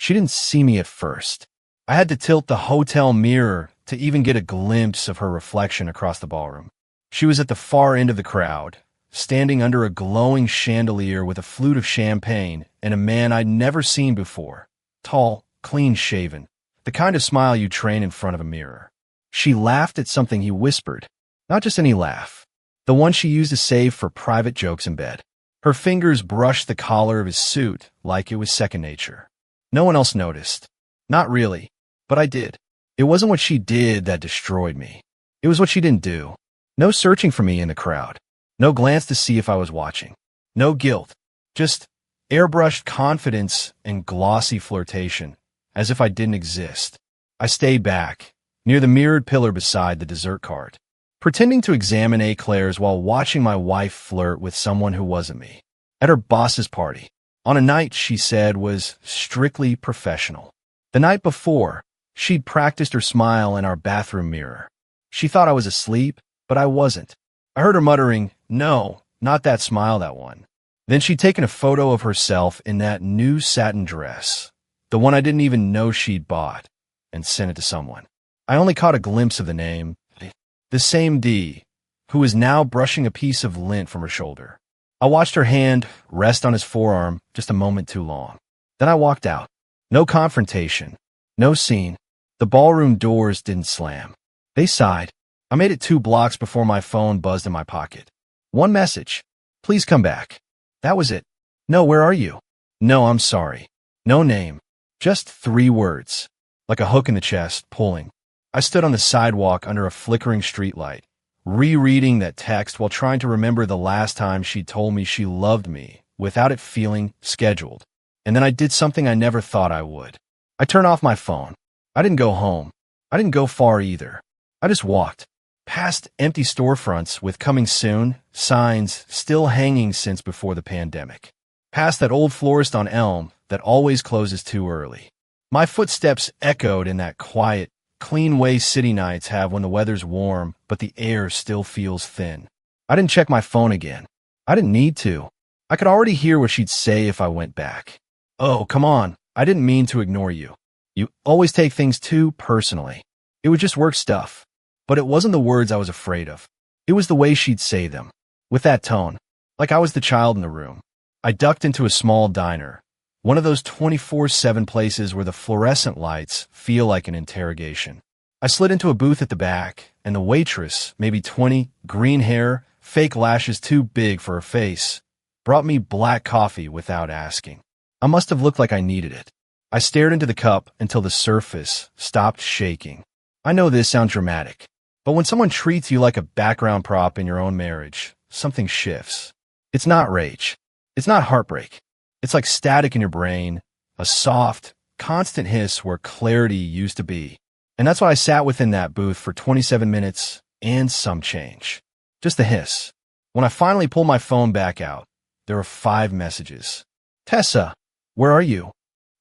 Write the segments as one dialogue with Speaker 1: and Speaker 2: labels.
Speaker 1: She didn't see me at first. I had to tilt the hotel mirror to even get a glimpse of her reflection across the ballroom. She was at the far end of the crowd, standing under a glowing chandelier with a flute of champagne and a man I'd never seen before. Tall, clean-shaven, the kind of smile you train in front of a mirror. She laughed at something he whispered. Not just any laugh. The one she used to save for private jokes in bed. Her fingers brushed the collar of his suit like it was second nature. No one else noticed. Not really, but I did. It wasn't what she did that destroyed me. It was what she didn't do. No searching for me in the crowd. No glance to see if I was watching. No guilt. Just airbrushed confidence and glossy flirtation, as if I didn't exist. I stayed back, near the mirrored pillar beside the dessert cart, pretending to examine eclairs while watching my wife flirt with someone who wasn't me. At her boss's party, on a night she said was strictly professional. The night before, she'd practiced her smile in our bathroom mirror. She thought I was asleep, but I wasn't. I heard her muttering, "No, not that smile, that one." Then she'd taken a photo of herself in that new satin dress, the one I didn't even know she'd bought, and sent it to someone. I only caught a glimpse of the name, the same D, who was now brushing a piece of lint from her shoulder. I watched her hand rest on his forearm just a moment too long. Then I walked out. No confrontation, no scene. The ballroom doors didn't slam. They sighed. I made it 2 blocks before my phone buzzed in my pocket. One message. "Please come back." That was it. No, where are you? No, I'm sorry. No name. Just 3 words. Like a hook in the chest, pulling. I stood on the sidewalk under a flickering streetlight, rereading that text while trying to remember the last time she told me she loved me without it feeling scheduled. And then I did something I never thought I would. I turned off my phone. I didn't go home. I didn't go far either. I just walked. Past empty storefronts with "coming soon" signs still hanging since before the pandemic. Past that old florist on Elm that always closes too early. My footsteps echoed in that quiet, clean way city nights have when the weather's warm but the air still feels thin. I didn't check my phone again. I didn't need to. I could already hear what she'd say if I went back. "Oh, come on. I didn't mean to ignore you. You always take things too personally. It was just work stuff." But it wasn't the words I was afraid of. It was the way she'd say them. With that tone, like I was the child in the room. I ducked into a small diner, one of those 24/7 places where the fluorescent lights feel like an interrogation. I slid into a booth at the back, and the waitress, maybe 20, green hair, fake lashes too big for her face, brought me black coffee without asking. I must have looked like I needed it. I stared into the cup until the surface stopped shaking. I know this sounds dramatic, but when someone treats you like a background prop in your own marriage, something shifts. It's not rage. It's not heartbreak. It's like static in your brain, a soft, constant hiss where clarity used to be. And that's why I sat within that booth for 27 minutes and some change. Just the hiss. When I finally pulled my phone back out, there were 5 messages. "Tessa, where are you?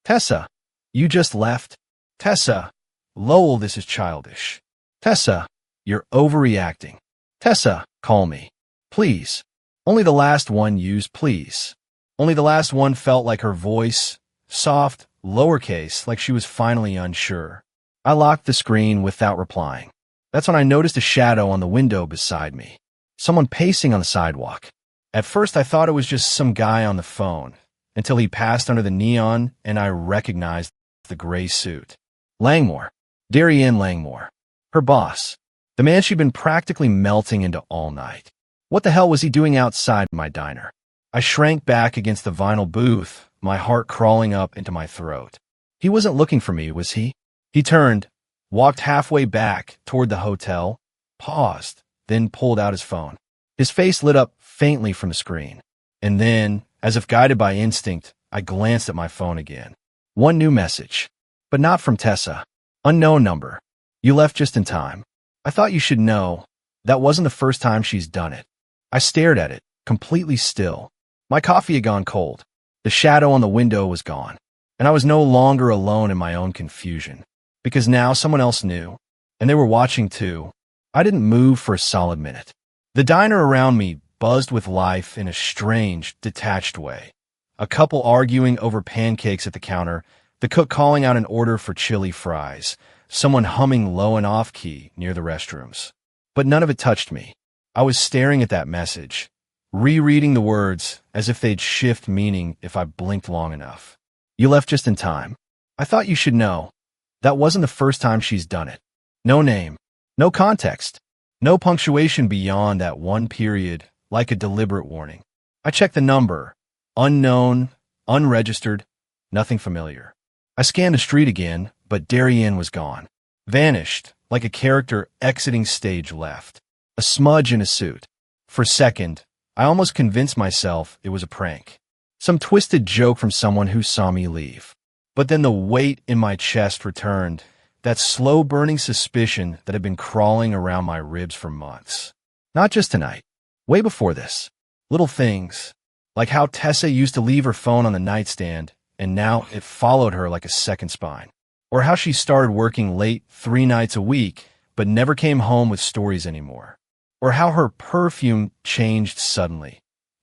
Speaker 1: Tessa, you just left. Tessa, Lowell, this is childish. Tessa, you're overreacting. Tessa, call me. Please." Only the last one used please. Only the last one felt like her voice, soft, lowercase, like she was finally unsure. I locked the screen without replying. That's when I noticed a shadow on the window beside me. Someone pacing on the sidewalk. At first I thought it was just some guy on the phone, until he passed under the neon and I recognized the gray suit. Langmore. Darien Langmore. Her boss. The man she'd been practically melting into all night. What the hell was he doing outside my diner? I shrank back against the vinyl booth, my heart crawling up into my throat. He wasn't looking for me, was he? He turned, walked halfway back toward the hotel, paused, then pulled out his phone. His face lit up faintly from the screen. And then, as if guided by instinct, I glanced at my phone again. One new message. But not from Tessa. Unknown number. "You left just in time. I thought you should know. That wasn't the first time she's done it." I stared at it, completely still. My coffee had gone cold. The shadow on the window was gone. And I was no longer alone in my own confusion. Because now someone else knew. And they were watching too. I didn't move for a solid minute. The diner around me buzzed with life in a strange, detached way. A couple arguing over pancakes at the counter, The cook calling out an order for chili fries, someone humming low and off-key near the restrooms. But none of it touched me. I was staring at that message, rereading the words as if they'd shift meaning if I blinked long enough. You left just in time. I thought you should know. That wasn't the first time she's done it. No name, no context, no punctuation beyond that one period, like a deliberate warning. I checked the number. Unknown, unregistered, nothing familiar. I scanned the street again, but Darien was gone. Vanished, like a character exiting stage left. A smudge in a suit. For a second, I almost convinced myself it was a prank. Some twisted joke from someone who saw me leave. But then the weight in my chest returned, that slow-burning suspicion that had been crawling around my ribs for months. Not just tonight. Way before this. Little things, like how Tessa used to leave her phone on the nightstand, and now it followed her like a second spine. Or how she started working late 3 nights a week, but never came home with stories anymore. Or how her perfume changed suddenly.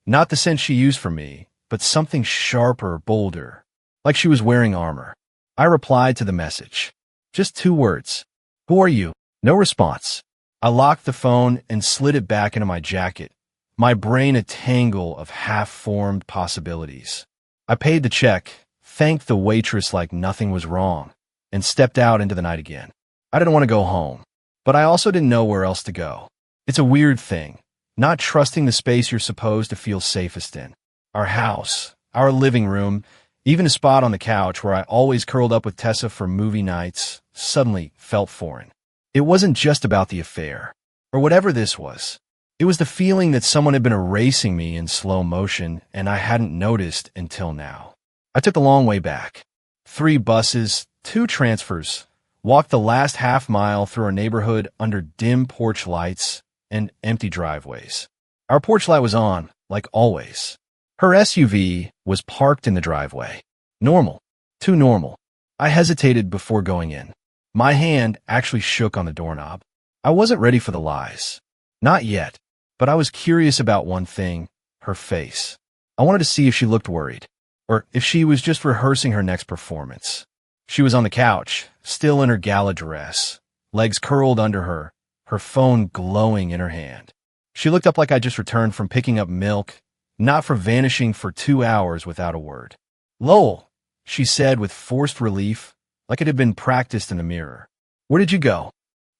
Speaker 1: Not the scent she used for me, but something sharper, bolder. Like she was wearing armor. I replied to the message. Just 2 words. Who are you? No response. I locked the phone and slid it back into my jacket, my brain a tangle of half-formed possibilities. I paid the check, thanked the waitress like nothing was wrong, and stepped out into the night again. I didn't want to go home, but I also didn't know where else to go. It's a weird thing, not trusting the space you're supposed to feel safest in. Our house, our living room, even a spot on the couch where I always curled up with Tessa for movie nights, suddenly felt foreign. It wasn't just about the affair, or whatever this was. It was the feeling that someone had been erasing me in slow motion, and I hadn't noticed until now. I took the long way back. 3 buses, 2 transfers, walked the last half-mile through a neighborhood under dim porch lights and empty driveways. Our porch light was on, like always. Her SUV was parked in the driveway. Normal. Too normal. I hesitated before going in. My hand actually shook on the doorknob. I wasn't ready for the lies. Not yet. But I was curious about one thing, her face. I wanted to see if she looked worried, or if she was just rehearsing her next performance. She was on the couch, still in her gala dress, legs curled under her, her phone glowing in her hand. She looked up like I just returned from picking up milk, not for vanishing for 2 hours without a word. Lowell, she said with forced relief, like it had been practiced in the mirror. Where did you go?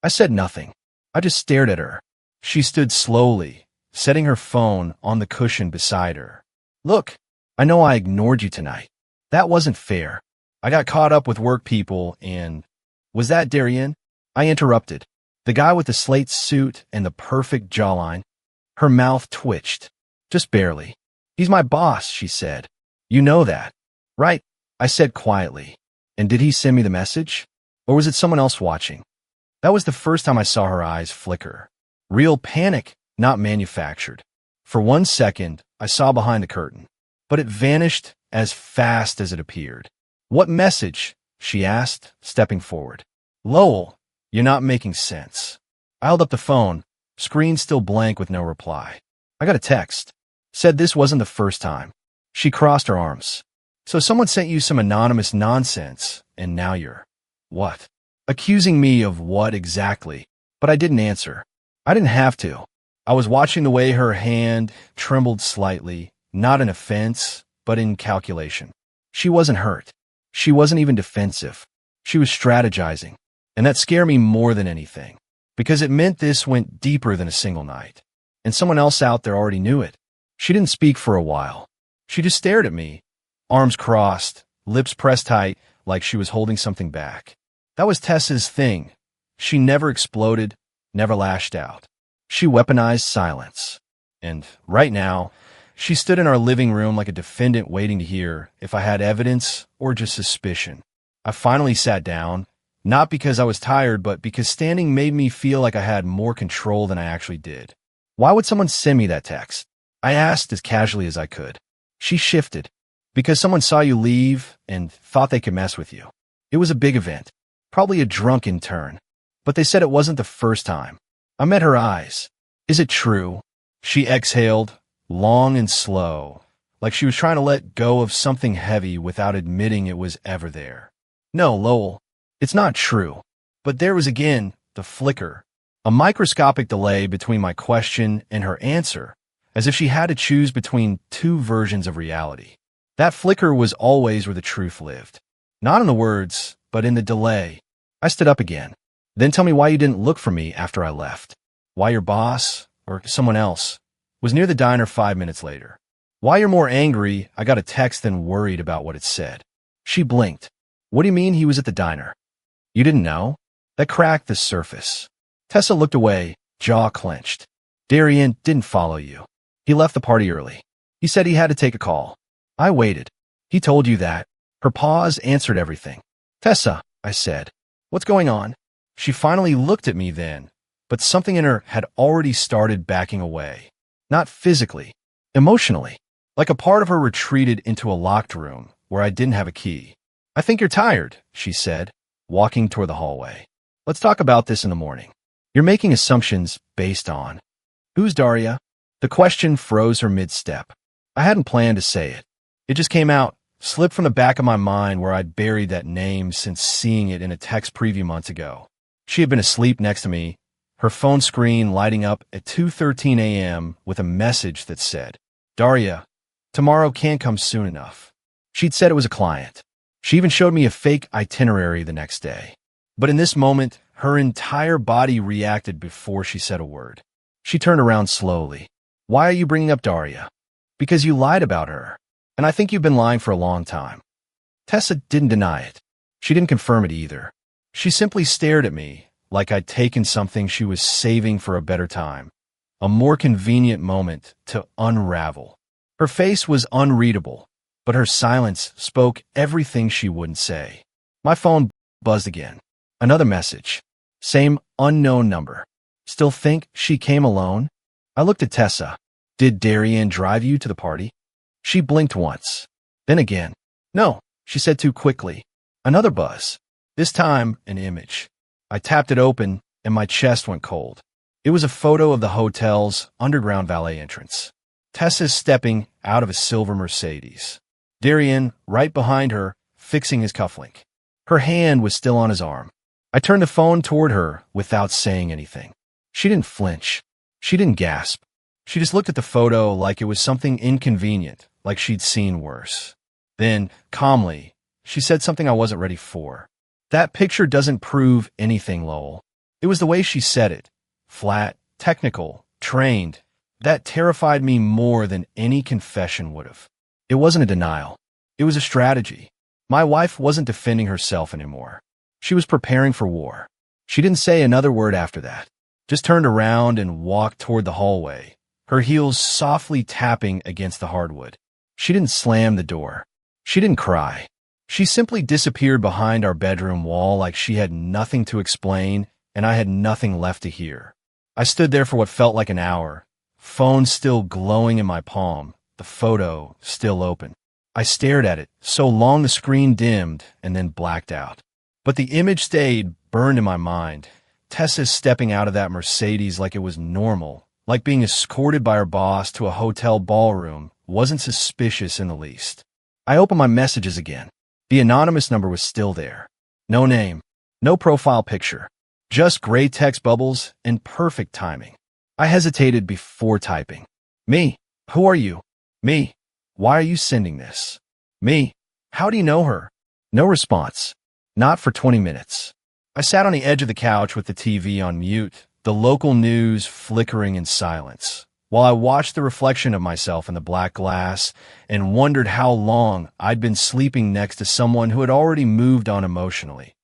Speaker 1: I said nothing. I just stared at her. She stood slowly, setting her phone on the cushion beside her. Look, I know I ignored you tonight. That wasn't fair. I got caught up with work people and... Was that Darien? I interrupted. The guy with the slate suit and the perfect jawline. Her mouth twitched. Just barely. He's my boss, she said. You know that. Right, I said quietly. And did he send me the message? Or was it someone else watching? That was the first time I saw her eyes flicker. Real panic, not manufactured. For 1 second, I saw behind the curtain, but it vanished as fast as it appeared. What message? She asked, stepping forward. Lowell, you're not making sense. I held up the phone, screen still blank with no reply. I got a text. Said this wasn't the first time. She crossed her arms. So someone sent you some anonymous nonsense, and now you're... What? Accusing me of what exactly? But I didn't answer. I didn't have to. I was watching the way her hand trembled slightly, not in offense, but in calculation. She wasn't hurt. She wasn't even defensive. She was strategizing. And that scared me more than anything, because it meant this went deeper than a single night. And someone else out there already knew it. She didn't speak for a while. She just stared at me, arms crossed, lips pressed tight, like she was holding something back. That was Tessa's thing. She never exploded, never lashed out. She weaponized silence. And right now, she stood in our living room like a defendant waiting to hear if I had evidence or just suspicion. I finally sat down, not because I was tired, but because standing made me feel like I had more control than I actually did. Why would someone send me that text? I asked as casually as I could. She shifted. Because someone saw you leave and thought they could mess with you. It was a big event, probably a drunken turn. But they said it wasn't the first time. I met her eyes. Is it true? She exhaled, long and slow, like she was trying to let go of something heavy without admitting it was ever there. No, Lowell, it's not true. But there was again the flicker, a microscopic delay between my question and her answer, as if she had to choose between two versions of reality. That flicker was always where the truth lived. Not in the words, but in the delay. I stood up again. Then tell me why you didn't look for me after I left. Why your boss, or someone else, was near the diner 5 minutes later. Why you're more angry I got a text than worried about what it said. She blinked. What do you mean he was at the diner? You didn't know? That cracked the surface. Tessa looked away, jaw clenched. Darian didn't follow you. He left the party early. He said he had to take a call. I waited. He told you that. Her pause answered everything. Tessa, I said. What's going on? She finally looked at me then, but something in her had already started backing away. Not physically, emotionally. Like a part of her retreated into a locked room where I didn't have a key. I think you're tired, she said, walking toward the hallway. Let's talk about this in the morning. You're making assumptions based on. Who's Daria? The question froze her mid-step. I hadn't planned to say it. It just came out, slipped from the back of my mind where I'd buried that name since seeing it in a text preview months ago. She had been asleep next to me, her phone screen lighting up at 2:13 a.m. with a message that said, Daria, tomorrow can't come soon enough. She'd said it was a client. She even showed me a fake itinerary the next day. But in this moment, her entire body reacted before she said a word. She turned around slowly. Why are you bringing up Daria? Because you lied about her. And I think you've been lying for a long time. Tessa didn't deny it. She didn't confirm it either. She simply stared at me like I'd taken something she was saving for a better time, a more convenient moment to unravel. Her face was unreadable, but her silence spoke everything she wouldn't say. My phone buzzed again. Another message. Same unknown number. Still think she came alone? I looked at Tessa. Did Darian drive you to the party? She blinked once. Then again. No, she said too quickly. Another buzz. This time, an image. I tapped it open, and my chest went cold. It was a photo of the hotel's underground valet entrance. Tessa's stepping out of a silver Mercedes. Darian, right behind her, fixing his cufflink. Her hand was still on his arm. I turned the phone toward her without saying anything. She didn't flinch. She didn't gasp. She just looked at the photo like it was something inconvenient, like she'd seen worse. Then, calmly, she said something I wasn't ready for. That picture doesn't prove anything, Lowell. It was the way she said it. Flat, technical, trained. That terrified me more than any confession would have. It wasn't a denial. It was a strategy. My wife wasn't defending herself anymore. She was preparing for war. She didn't say another word after that. Just turned around and walked toward the hallway, her heels softly tapping against the hardwood. She didn't slam the door. She didn't cry. She simply disappeared behind our bedroom wall like she had nothing to explain and I had nothing left to hear. I stood there for what felt like an hour, phone still glowing in my palm, the photo still open. I stared at it so long the screen dimmed and then blacked out. But the image stayed burned in my mind. Tessa stepping out of that Mercedes like it was normal, like being escorted by her boss to a hotel ballroom, wasn't suspicious in the least. I opened my messages again. The anonymous number was still there. No name, no profile picture, just gray text bubbles and perfect timing. I hesitated before typing. Me, who are you? Me, why are you sending this? Me, how do you know her? No response. Not for 20 minutes. I sat on the edge of the couch with the TV on mute, the local news flickering in silence, while I watched the reflection of myself in the black glass and wondered how long I'd been sleeping next to someone who had already moved on emotionally,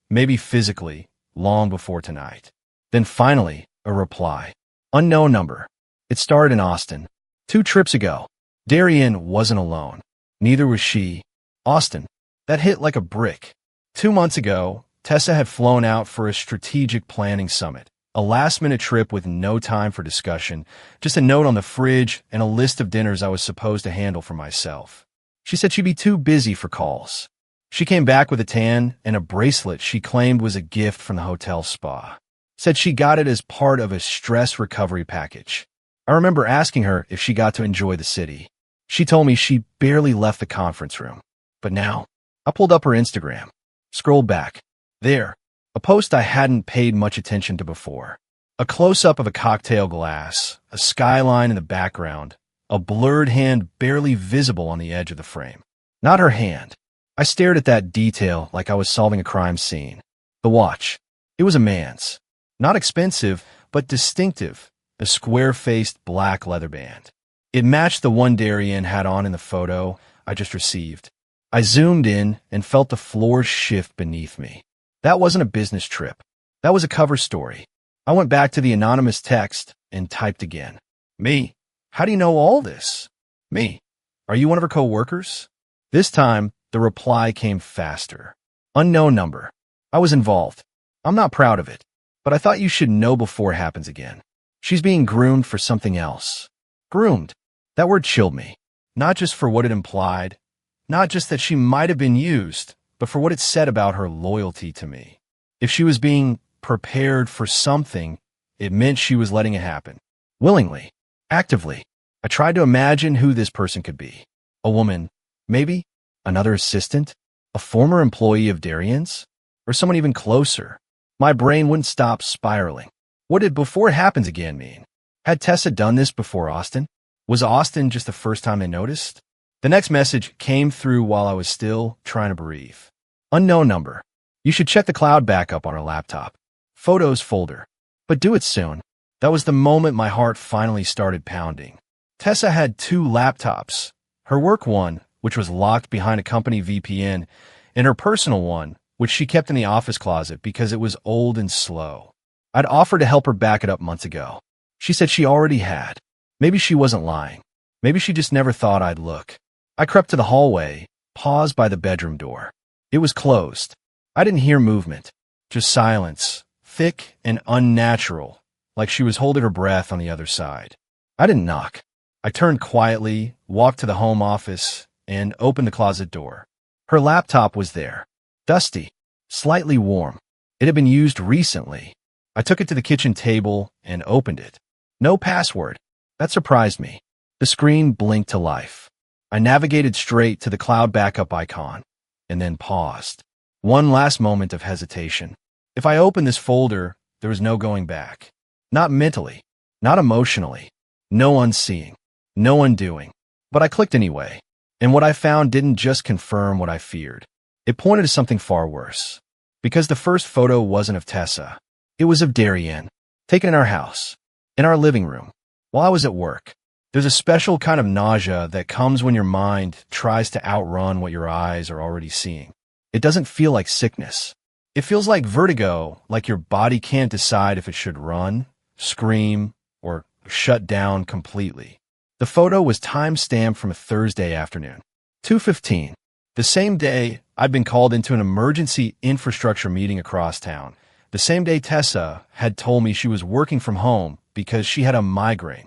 Speaker 1: maybe physically, long before tonight. Then finally, a reply. Unknown number. It started in Austin. 2 trips ago. Darian wasn't alone. Neither was she. Austin. That hit like a brick. 2 months ago, Tessa had flown out for a strategic planning summit, a last-minute trip with no time for discussion, just a note on the fridge and a list of dinners I was supposed to handle for myself. She said she'd be too busy for calls. She came back with a tan and a bracelet she claimed was a gift from the hotel spa. Said she got it as part of a stress recovery package. I remember asking her if she got to enjoy the city. She told me she barely left the conference room. But now, I pulled up her Instagram. Scrolled back. There, a post I hadn't paid much attention to before. A close-up of a cocktail glass, a skyline in the background, a blurred hand barely visible on the edge of the frame. Not her hand. I stared at that detail like I was solving a crime scene. The watch. It was a man's. Not expensive, but distinctive. A square-faced black leather band. It matched the one Darian had on in the photo I just received. I zoomed in and felt the floor shift beneath me. That wasn't a business trip. That was a cover story. I went back to the anonymous text and typed again. Me. How do you know all this? Me. Are you one of her co-workers? This time, the reply came faster. Unknown number. I was involved. I'm not proud of it, but I thought you should know before it happens again. She's being groomed for something else. Groomed. That word chilled me. Not just for what it implied, not just that she might have been used, but for what it said about her loyalty to me. If she was being prepared for something, it meant she was letting it happen. Willingly. Actively. I tried to imagine who this person could be. A woman. Maybe. Another assistant. A former employee of Darian's. Or someone even closer. My brain wouldn't stop spiraling. What did "before it happens again" mean? Had Tessa done this before Austin? Was Austin just the first time they noticed? The next message came through while I was still trying to breathe. Unknown number. You should check the cloud backup on her laptop. Photos folder. But do it soon. That was the moment my heart finally started pounding. Tessa had two laptops. Her work one, which was locked behind a company VPN, and her personal one, which she kept in the office closet because it was old and slow. I'd offered to help her back it up months ago. She said she already had. Maybe she wasn't lying. Maybe she just never thought I'd look. I crept to the hallway, paused by the bedroom door. It was closed. I didn't hear movement, just silence, thick and unnatural, like she was holding her breath on the other side. I didn't knock. I turned quietly, walked to the home office, and opened the closet door. Her laptop was there, dusty, slightly warm. It had been used recently. I took it to the kitchen table and opened it. No password. That surprised me. The screen blinked to life. I navigated straight to the cloud backup icon, and then paused. One last moment of hesitation. If I opened this folder, there was no going back. Not mentally, not emotionally, no unseeing, no undoing. But I clicked anyway, and what I found didn't just confirm what I feared. It pointed to something far worse. Because the first photo wasn't of Tessa. It was of Darian, taken in our house, in our living room, while I was at work. There's a special kind of nausea that comes when your mind tries to outrun what your eyes are already seeing. It doesn't feel like sickness. It feels like vertigo, like your body can't decide if it should run, scream, or shut down completely. The photo was time-stamped from a Thursday afternoon, 2:15. The same day I'd been called into an emergency infrastructure meeting across town. The same day Tessa had told me she was working from home because she had a migraine.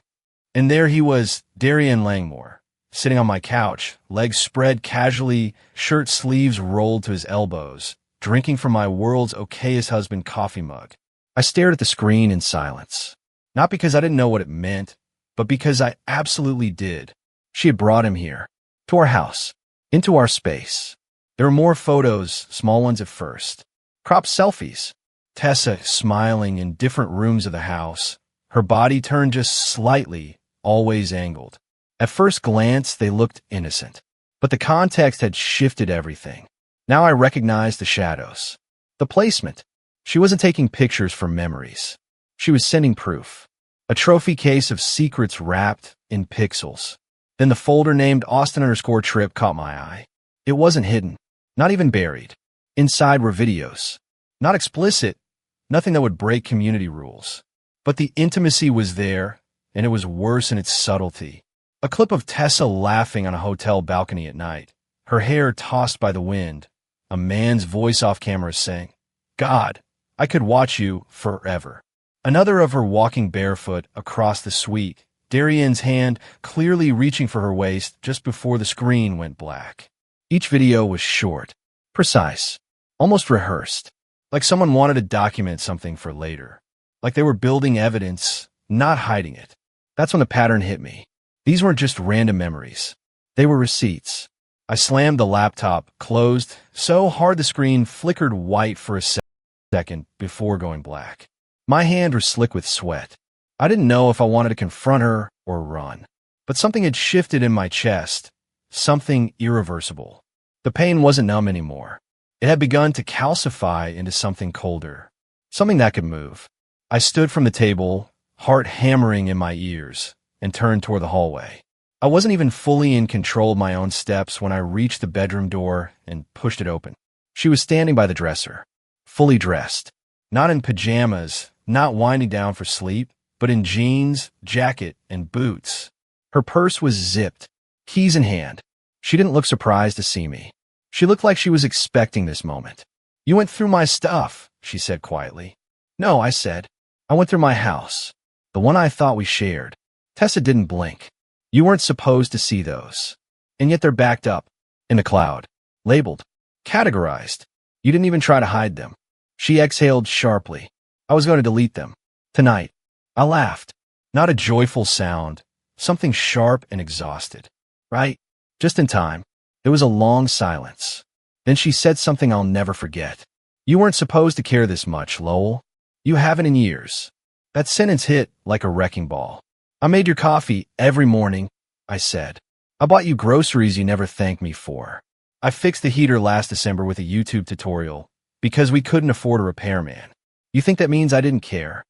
Speaker 1: And there he was, Darian Langmore, sitting on my couch, legs spread casually, shirt sleeves rolled to his elbows, drinking from my world's okayest husband coffee mug. I stared at the screen in silence. Not because I didn't know what it meant, but because I absolutely did. She had brought him here, to our house, into our space. There were more photos, small ones at first. Cropped selfies. Tessa smiling in different rooms of the house, her body turned just slightly, always angled. At first glance, they looked innocent, but the context had shifted everything. Now I recognized the shadows. The placement. She wasn't taking pictures for memories. She was sending proof. A trophy case of secrets wrapped in pixels. Then the folder named Austin_trip caught my eye. It wasn't hidden, not even buried. Inside were videos. Not explicit, nothing that would break community rules. But the intimacy was there, and it was worse in its subtlety. A clip of Tessa laughing on a hotel balcony at night, her hair tossed by the wind, a man's voice off camera saying, "God, I could watch you forever." Another of her walking barefoot across the suite, Darian's hand clearly reaching for her waist just before the screen went black. Each video was short, precise, almost rehearsed, like someone wanted to document something for later. Like they were building evidence, not hiding it. That's when the pattern hit me. These weren't just random memories. They were receipts. I slammed the laptop closed so hard the screen flickered white for a second before going black. My hand was slick with sweat. I didn't know if I wanted to confront her or run. But something had shifted in my chest, something irreversible. The pain wasn't numb anymore. It had begun to calcify into something colder, something that could move. I stood from the table, heart hammering in my ears, and turned toward the hallway. I wasn't even fully in control of my own steps when I reached the bedroom door and pushed it open. She was standing by the dresser, fully dressed, not in pajamas, not winding down for sleep, but in jeans, jacket, and boots. Her purse was zipped, keys in hand. She didn't look surprised to see me. She looked like she was expecting this moment. "You went through my stuff," she said quietly. "No," I said. "I went through my house, the one I thought we shared." Tessa didn't blink. "You weren't supposed to see those. And yet they're backed up, in a cloud, labeled, categorized. You didn't even try to hide them." She exhaled sharply. "I was going to delete them. Tonight." I laughed. Not a joyful sound, something sharp and exhausted. "Right?" Just in time. There was a long silence. Then she said something I'll never forget. "You weren't supposed to care this much, Lowell. You haven't in years." That sentence hit like a wrecking ball. "I made your coffee every morning," I said. "I bought you groceries you never thanked me for. I fixed the heater last December with a YouTube tutorial because we couldn't afford a repairman. You think that means I didn't care?"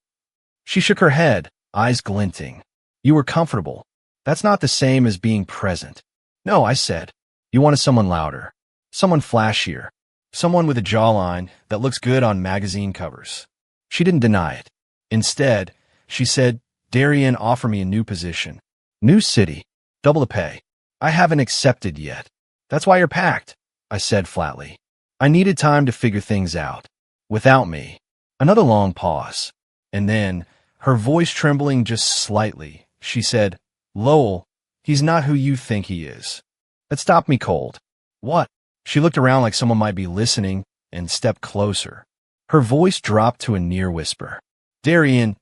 Speaker 1: She shook her head, eyes glinting. "You were comfortable. That's not the same as being present." "No," I said. "You wanted someone louder, someone flashier, someone with a jawline that looks good on magazine covers." She didn't deny it. Instead, she said, "Darian offered me a new position. New city. Double the pay. I haven't accepted yet." "That's why you're packed," I said flatly. I needed time to figure things out. Without me. Another long pause. And then, her voice trembling just slightly, she said, "Lowell, he's not who you think he is." That stopped me cold. "What?" She looked around like someone might be listening and stepped closer. Her voice dropped to a near whisper. "Darian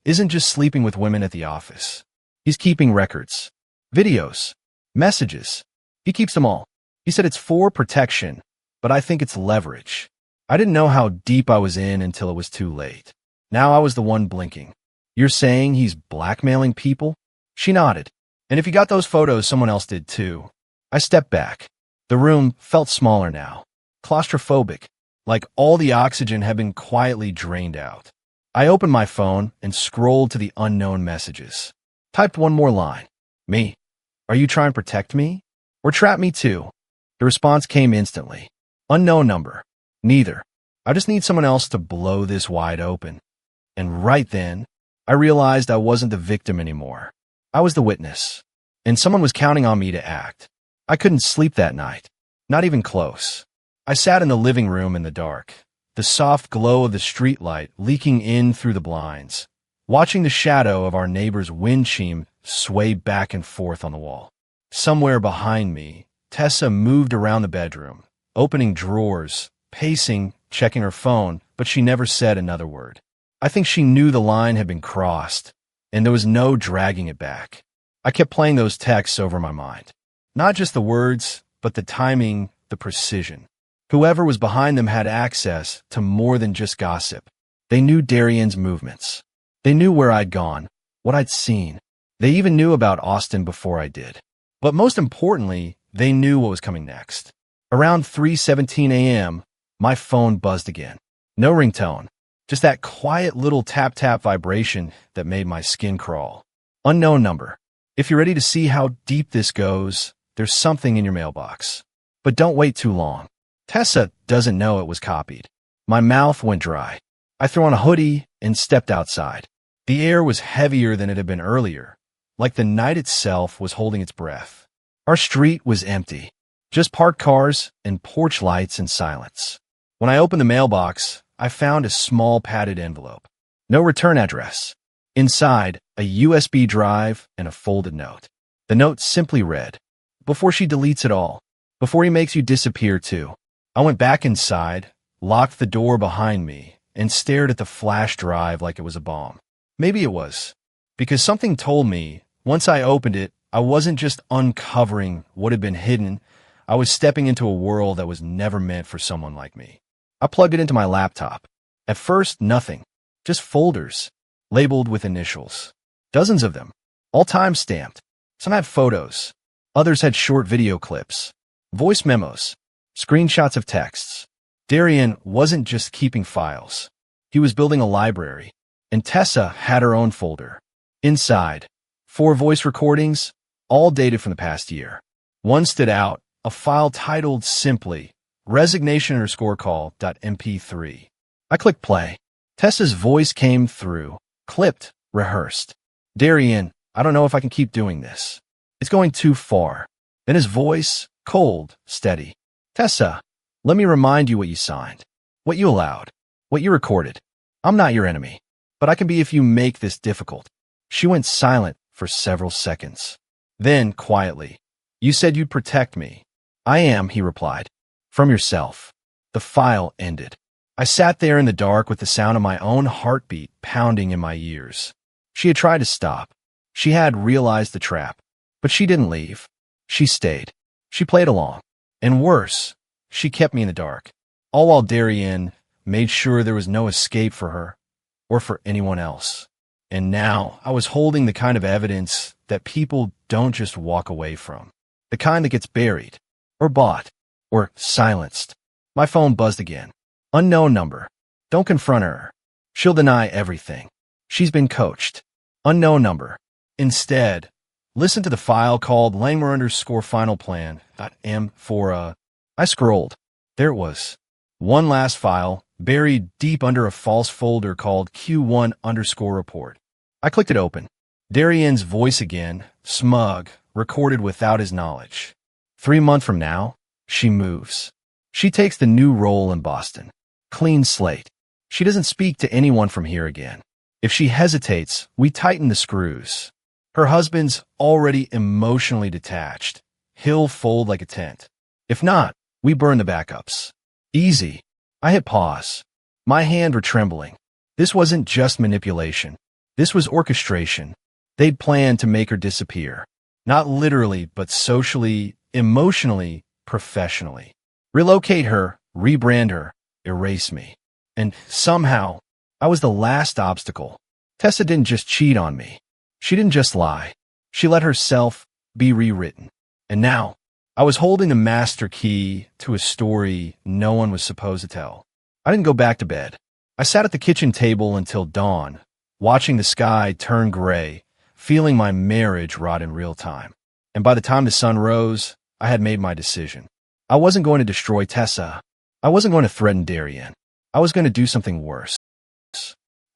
Speaker 1: isn't just sleeping with women at the office. He's keeping records, videos, messages. He keeps them all. He said it's for protection, but I think it's leverage." I didn't know how deep I was in until it was too late. Now I was the one blinking. "You're saying he's blackmailing people?" She nodded. "And if you got those photos, someone else did too." I stepped back. The room felt smaller now, claustrophobic, like all the oxygen had been quietly drained out. I opened my phone and scrolled to the unknown messages. Typed one more line. "Me? Are you trying to protect me? Or trap me too?" The response came instantly. "Unknown number. Neither. I just need someone else to blow this wide open." And right then, I realized I wasn't the victim anymore. I was the witness. And someone was counting on me to act. I couldn't sleep that night. Not even close. I sat in the living room in the dark, the soft glow of the streetlight leaking in through the blinds, watching the shadow of our neighbor's wind chime sway back and forth on the wall. Somewhere behind me, Tessa moved around the bedroom, opening drawers, pacing, checking her phone, but she never said another word. I think she knew the line had been crossed, and there was no dragging it back. I kept playing those texts over my mind. Not just the words, but the timing, the precision. Whoever was behind them had access to more than just gossip. They knew Darian's movements. They knew where I'd gone, what I'd seen. They even knew about Austin before I did. But most importantly, they knew what was coming next. Around 3:17 a.m., my phone buzzed again. No ringtone, just that quiet little tap-tap vibration that made my skin crawl. Unknown number. If you're ready to see how deep this goes, there's something in your mailbox. But don't wait too long. Tessa doesn't know it was copied. My mouth went dry. I threw on a hoodie and stepped outside. The air was heavier than it had been earlier, like the night itself was holding its breath. Our street was empty, just parked cars and porch lights and silence. When I opened the mailbox, I found a small padded envelope. No return address. Inside, a USB drive and a folded note. The note simply read, "Before she deletes it all, before he makes you disappear too." I went back inside, locked the door behind me, and stared at the flash drive like it was a bomb. Maybe it was, because something told me, once I opened it, I wasn't just uncovering what had been hidden, I was stepping into a world that was never meant for someone like me. I plugged it into my laptop. At first, nothing. Just folders, labeled with initials. Dozens of them, all time-stamped. Some had photos. Others had short video clips, voice memos, screenshots of texts. Darian wasn't just keeping files. He was building a library. And Tessa had her own folder. Inside, 4 voice recordings, all dated from the past year. One stood out, a file titled simply, resignation_call.mp3. I clicked play. Tessa's voice came through, clipped, rehearsed. Darian, I don't know if I can keep doing this. It's going too far. Then his voice, cold, steady. Tessa, let me remind you what you signed, what you allowed, what you recorded. I'm not your enemy, but I can be if you make this difficult. She went silent for several seconds. Then, quietly, you said you'd protect me. I am, he replied. From yourself. The file ended. I sat there in the dark with the sound of my own heartbeat pounding in my ears. She had tried to stop. She had realized the trap. But she didn't leave. She stayed. She played along. And worse, she kept me in the dark. All while Darian made sure there was no escape for her or for anyone else. And now I was holding the kind of evidence that people don't just walk away from. The kind that gets buried, or bought, or silenced. My phone buzzed again. Unknown number. Don't confront her. She'll deny everything. She's been coached. Unknown number. Instead, listen to the file called Langmuir_finalplan.m for I scrolled. There it was. One last file, buried deep under a false folder called Q1_report. I clicked it open. Darian's voice again, smug, recorded without his knowledge. 3 months from now, she moves. She takes the new role in Boston. Clean slate. She doesn't speak to anyone from here again. If she hesitates, we tighten the screws. Her husband's already emotionally detached. He'll fold like a tent. If not, we burn the backups. Easy. I hit pause. My hands were trembling. This wasn't just manipulation. This was orchestration. They'd planned to make her disappear. Not literally, but socially, emotionally, professionally. Relocate her, rebrand her, erase me. And somehow, I was the last obstacle. Tessa didn't just cheat on me. She didn't just lie. She let herself be rewritten. And now, I was holding the master key to a story no one was supposed to tell. I didn't go back to bed. I sat at the kitchen table until dawn, watching the sky turn gray, feeling my marriage rot in real time. And by the time the sun rose, I had made my decision. I wasn't going to destroy Tessa. I wasn't going to threaten Darian. I was going to do something worse.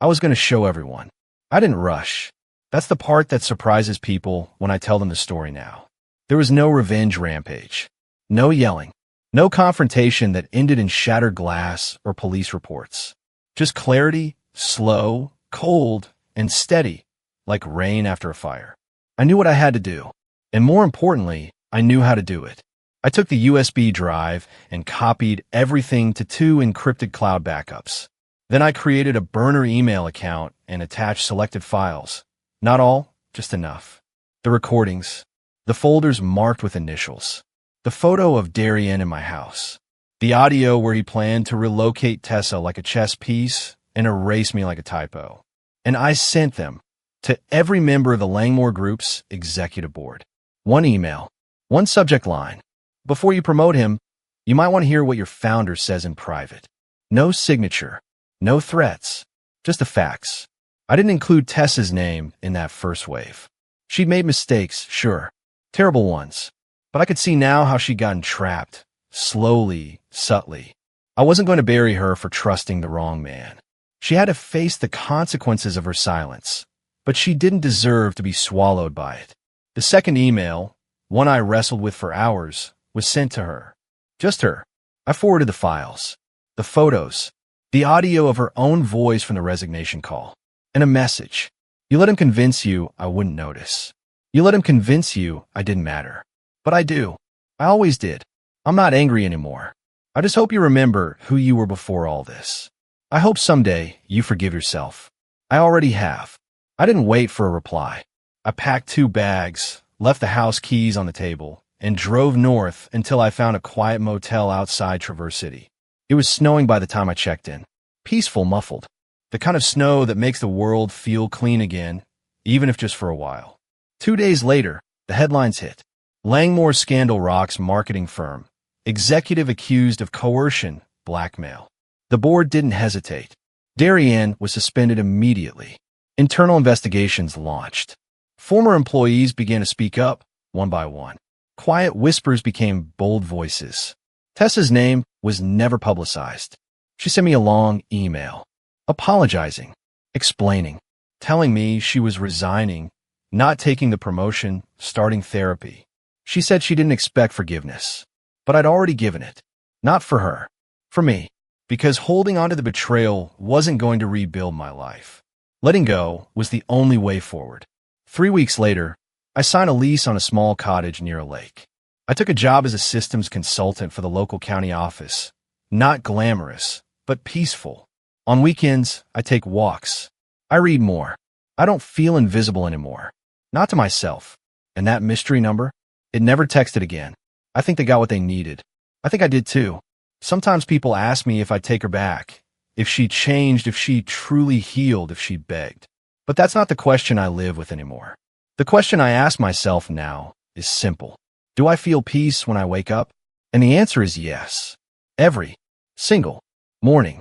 Speaker 1: I was going to show everyone. I didn't rush. That's the part that surprises people when I tell them the story now. There was no revenge rampage. No yelling. No confrontation that ended in shattered glass or police reports. Just clarity, slow, cold, and steady, like rain after a fire. I knew what I had to do. And more importantly, I knew how to do it. I took the USB drive and copied everything to 2 encrypted cloud backups. Then I created a burner email account and attached selected files. Not all, just enough. The recordings, the folders marked with initials, the photo of Darian in my house, the audio where he planned to relocate Tessa like a chess piece and erase me like a typo. And I sent them to every member of the Langmuir Group's executive board. One email, one subject line. Before you promote him, you might want to hear what your founder says in private. No signature, no threats, just the facts. I didn't include Tessa's name in that first wave. She'd made mistakes, sure, terrible ones, but I could see now how she'd gotten trapped, slowly, subtly. I wasn't going to bury her for trusting the wrong man. She had to face the consequences of her silence, but she didn't deserve to be swallowed by it. The second email, one I wrestled with for hours, was sent to her. Just her. I forwarded the files, the photos, the audio of her own voice from the resignation call, and a message. You let him convince you I wouldn't notice. You let him convince you I didn't matter. But I do. I always did. I'm not angry anymore. I just hope you remember who you were before all this. I hope someday you forgive yourself. I already have. I didn't wait for a reply. I packed 2 bags, left the house keys on the table, and drove north until I found a quiet motel outside Traverse City. It was snowing by the time I checked in. Peaceful, muffled. The kind of snow that makes the world feel clean again, even if just for a while. 2 days later, the headlines hit. Langmore scandal rocks marketing firm. Executive accused of coercion, blackmail. The board didn't hesitate. Darien was suspended immediately. Internal investigations launched. Former employees began to speak up, one by one. Quiet whispers became bold voices. Tessa's name was never publicized. She sent me a long email, apologizing, explaining, telling me she was resigning, not taking the promotion, starting therapy. She said she didn't expect forgiveness, but I'd already given it. Not for her, for me, because holding on to the betrayal wasn't going to rebuild my life. Letting go was the only way forward. 3 weeks later, I signed a lease on a small cottage near a lake. I took a job as a systems consultant for the local county office. Not glamorous, but peaceful. On weekends, I take walks. I read more. I don't feel invisible anymore. Not to myself. And that mystery number? It never texted again. I think they got what they needed. I think I did too. Sometimes people ask me if I'd take her back, if she changed, if she truly healed, if she begged. But that's not the question I live with anymore. The question I ask myself now is simple. Do I feel peace when I wake up? And the answer is yes. Every single morning.